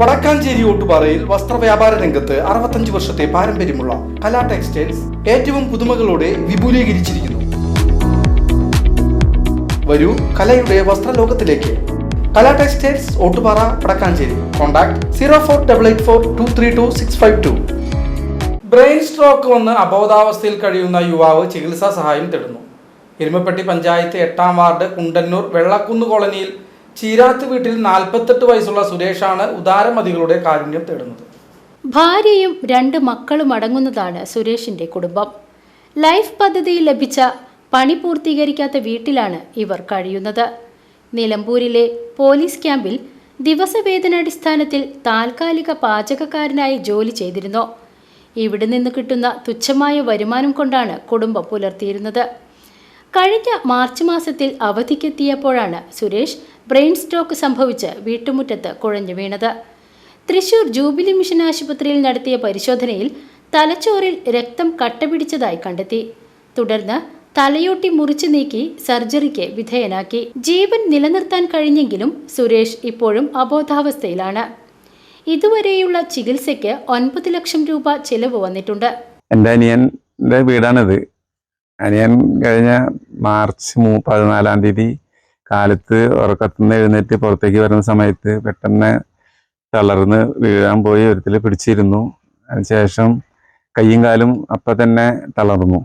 വടക്കാഞ്ചേരി ഓട്ടുപാറയിൽ വസ്ത്രവ്യാപാര രംഗത്ത് 65 വർഷത്തെ പാരമ്പര്യമുള്ള കലാ ടെക്സ്റ്റൈൽസ് ഏറ്റവും പുതുമകളോടെ വിപുലീകരിച്ചിരിക്കുന്നു. വരൂ കലയുടെ വസ്ത്രലോകത്തിലേക്ക്. Kala textiles Ottupara Vadakkanchery. Contact 04884232 brain stroke വന്ന് അബോധാവസ്ഥയിൽ കഴിയുന്ന യുവാവ് ചികിത്സാ സഹായം തേടുന്നു. എരുമപ്പെട്ടി പഞ്ചായത്ത് 8-ാം വാർഡ് കുണ്ടന്നൂർ വെള്ളക്കുന്ന് കോളനിയിൽ ചീരാത്ത് വീട്ടിൽ 48 വയസ്സുള്ള സുരേഷാണ് ഉദാരമതികളുടെ കാരുണ്യം തേടുന്നത്. ഭാര്യയും 2 മക്കളും അടങ്ങുന്നതാണ് സുരേഷിന്റെ കുടുംബം. ലൈഫ് പദ്ധതിയിൽ ലഭിച്ച പണി പൂർത്തീകരിക്കാത്ത വീട്ടിലാണ് ഇവർ കഴിയുന്നത്. നിലമ്പൂരിലെ പോലീസ് ക്യാമ്പിൽ ദിവസവേതനാടിസ്ഥാനത്തിൽ താൽക്കാലിക പാചകക്കാരനായി ജോലി ചെയ്തിരുന്നു. ഇവിടെ നിന്ന് കിട്ടുന്ന തുച്ഛമായ വരുമാനം കൊണ്ടാണ് കുടുംബം പുലർത്തിയിരുന്നത്. കഴിഞ്ഞ മാർച്ച് മാസത്തിൽ അവധിക്കെത്തിയപ്പോഴാണ് സുരേഷ് ബ്രെയിൻ സ്ട്രോക്ക് സംഭവിച്ച് വീട്ടുമുറ്റത്ത് കുഴഞ്ഞു വീണത്. തൃശൂർ ജൂബിലി മിഷൻ ആശുപത്രിയിൽ നടത്തിയ പരിശോധനയിൽ തലച്ചോറിൽ രക്തം കട്ടപിടിച്ചതായി കണ്ടെത്തി. തുടർന്ന് തലയോട്ടി മുറിച്ചു നീക്കി സർജറിക്ക് വിധേയനാക്കി. ജീവൻ നിലനിർത്താൻ കഴിഞ്ഞെങ്കിലും സുരേഷ് ഇപ്പോഴും അബോധാവസ്ഥയിലാണ്. ഇതുവരെയുള്ള ചികിത്സയ്ക്ക് 9 ലക്ഷം രൂപ ചെലവ് വന്നിട്ടുണ്ട്. എൻ്റെ അനിയൻ്റെ വീടാണിത്. അനിയൻ കഴിഞ്ഞ മാർച്ച് 14-ാം തീയതി കാലത്ത് ഉറക്കത്തുനിന്ന് എഴുന്നേറ്റ് പുറത്തേക്ക് വരുന്ന സമയത്ത് പെട്ടെന്ന് തളർന്ന് വീഴാൻ പോയി ഒരുത്തിൽ പിടിച്ചിരുന്നു. അതിനുശേഷം കയ്യും കാലും അപ്പം തന്നെ തളർന്നു.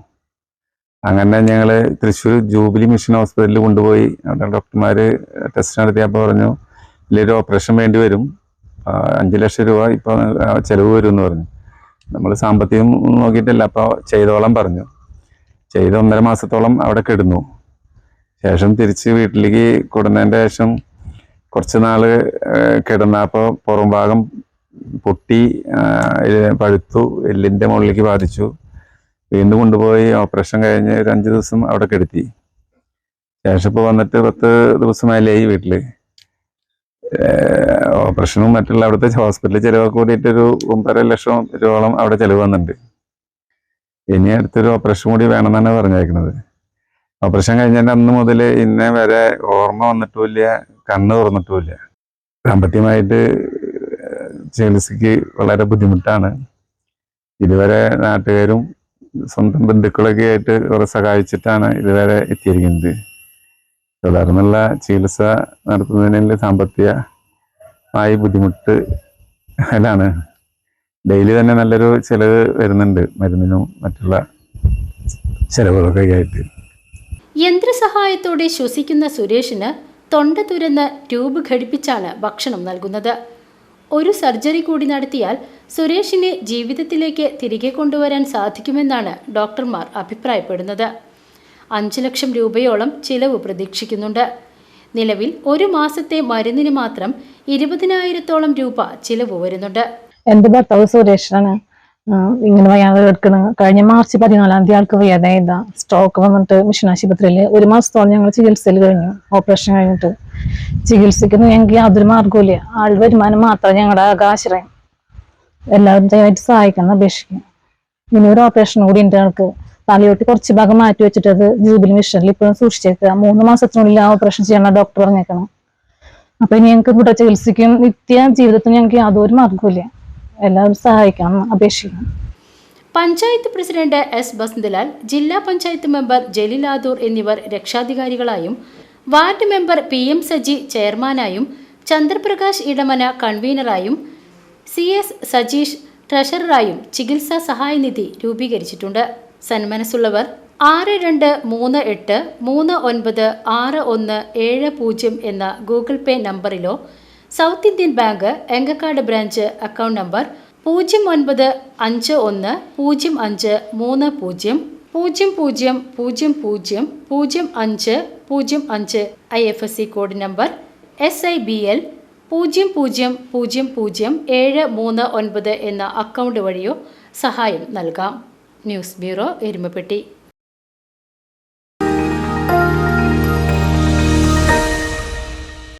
അങ്ങനെ ഞങ്ങൾ തൃശ്ശൂർ ജൂബിലി മിഷൻ ഹോസ്പിറ്റലിൽ കൊണ്ടുപോയി. അവിടെ ഡോക്ടർമാർ ടെസ്റ്റ് നടത്തിയപ്പോൾ പറഞ്ഞു വലിയൊരു ഓപ്പറേഷൻ വേണ്ടി വരും, 5 ലക്ഷം രൂപ ഇപ്പോൾ ചിലവ് വരും എന്ന് പറഞ്ഞു. നമ്മൾ സാമ്പത്തികം നോക്കിയിട്ടില്ല, അപ്പോൾ ചെയ്തോളം പറഞ്ഞു. ചെയ്ത് 1.5 മാസത്തോളം അവിടെ കിടന്നു. ശേഷം തിരിച്ച് വീട്ടിലേക്ക് കൊടുന്നതിൻ്റെ ശേഷം കുറച്ച് നാൾ കിടന്നപ്പോൾ പുറം ഭാഗം പൊട്ടി പഴുത്തു, എല്ലിൻ്റെ മുകളിലേക്ക് ബാധിച്ചു. വീണ്ടും കൊണ്ടുപോയി ഓപ്പറേഷൻ കഴിഞ്ഞ് ഒരു 5 ദിവസം അവിടെ കിടത്തി. ശേഷം ഇപ്പോൾ വന്നിട്ട് 10 ദിവസമായില്ലേ വീട്ടിൽ. ഓപ്പറേഷനും മറ്റുള്ള അവിടുത്തെ ഹോസ്പിറ്റലിൽ ചിലവ് കൂടിയിട്ടൊരു 9.5 ലക്ഷം രൂപയോളം അവിടെ ചിലവ് വന്നിട്ടുണ്ട്. ഇനി അടുത്തൊരു ഓപ്പറേഷൻ കൂടി വേണമെന്നാണ് പറഞ്ഞേക്കുന്നത്. ഓപ്പറേഷൻ കഴിഞ്ഞതിൻ്റെ അന്ന് മുതൽ ഇന്നേ വരെ ഓർമ്മ വന്നിട്ടുമില്ല, കണ്ണ് തുറന്നിട്ടുമില്ല. സാമ്പത്തികമായിട്ട് ചികിത്സയ്ക്ക് വളരെ ബുദ്ധിമുട്ടാണ്. ഇതുവരെ നാട്ടുകാരും സ്വന്തം ബന്ധുക്കളൊക്കെ ആയിട്ട് കുറെ സഹായിച്ചിട്ടാണ് ഇതുവരെ എത്തിയിരിക്കുന്നത്. തുടർന്നുള്ള ചികിത്സ നടത്തുന്നതിനുള്ള സാമ്പത്തികമായി ബുദ്ധിമുട്ട് അതിലാണ്. ഡെയിലി തന്നെ നല്ലൊരു ചിലവ് വരുന്നുണ്ട്, മരുന്നിനും മറ്റുള്ള ചിലവുകളൊക്കെ ആയിട്ട്. യന്ത്രസഹായത്തോടെ ശ്വസിക്കുന്ന സുരേഷിന് തൊണ്ട തുരന്ന് ട്യൂബ് ഘടിപ്പിച്ചാണ് ഭക്ഷണം നൽകുന്നത്. ഒരു സർജറി കൂടി നടത്തിയാൽ സുരേഷിനെ ജീവിതത്തിലേക്ക് തിരികെ കൊണ്ടുവരാൻ സാധിക്കുമെന്നാണ് ഡോക്ടർമാർ അഭിപ്രായപ്പെടുന്നത്. 5 ലക്ഷം രൂപയോളം ചിലവ് പ്രതീക്ഷിക്കുന്നുണ്ട്. നിലവിൽ 1 മാസത്തെ മരുന്നിന് മാത്രം 20,000-ഓളം രൂപ ചിലവ് വരുന്നുണ്ട്. എൻ്റെ ഭർത്താവ് സുരേഷാണ് ഇങ്ങനെ വയ്യാതെ കിടക്കുന്നത്. കഴിഞ്ഞ മാർച്ച് 14-ാം തീയതി ആൾക്ക് വയ്യാതായത സ്ട്രോക്ക് വന്നിട്ട് മിഷൻ ആശുപത്രിയിൽ 1 മാസത്തോളം ഞങ്ങൾ ചികിത്സയിൽ കഴിഞ്ഞു. ഓപ്പറേഷൻ കഴിഞ്ഞിട്ട് ചികിത്സയ്ക്ക് ഞങ്ങൾക്ക് യാതൊരു മാർഗവും ഇല്ല. ആൾ വരുമാനം മാത്രം ഞങ്ങളുടെ ആശ്രയം. എല്ലാവരും ദയവായിട്ട് സഹായിക്കണം അപേക്ഷിക്കും. ഇനി ഒരു ഓപ്പറേഷൻ കൂടി ഉണ്ട്. ആൾക്ക് തലയോട്ടി കുറച്ച് ഭാഗം മാറ്റി വെച്ചിട്ട് അത് ജൂബിലി മിഷനിൽ ഇപ്പോഴും സൂക്ഷിച്ചേക്കുക. 3 മാസത്തിനുള്ളിൽ ആ ഓപ്പറേഷൻ ചെയ്യാനുള്ള ഡോക്ടർ പറഞ്ഞേക്കണം. അപ്പൊ ഇനി ഞങ്ങൾക്ക് ഇവിടെ ചികിത്സയ്ക്കും നിത്യ ജീവിതത്തിനും ഞങ്ങൾക്ക് യാതൊരു മാർഗവും. എല്ലാവരും സഹായിക്കണം അപേക്ഷിക്കണം. Panchayat president S. ബസന്തലാൽ, ജില്ലാ പഞ്ചായത്ത് മെമ്പർ ജലീലാദൂർ എന്നിവർ രക്ഷാധികാരികളായും വാർഡ് മെമ്പർ PM സജി ചെയർമാനായും ചന്ദ്രപ്രകാശ് ഇടമന കൺവീനറായും CS സജീഷ് ട്രഷററായും ചികിത്സാ സഹായനിധി രൂപീകരിച്ചിട്ടുണ്ട്. സന്മനസ്സുള്ളവർ 6238396170 എന്ന ഗൂഗിൾ പേ നമ്പറിലോ South Indian Bank Engakkad branch account number 091505000505 IFSC code number SIBL 000739 എന്ന അക്കൗണ്ട് വഴിയോ സഹായം നൽകാം. News bureau, Erumapetty.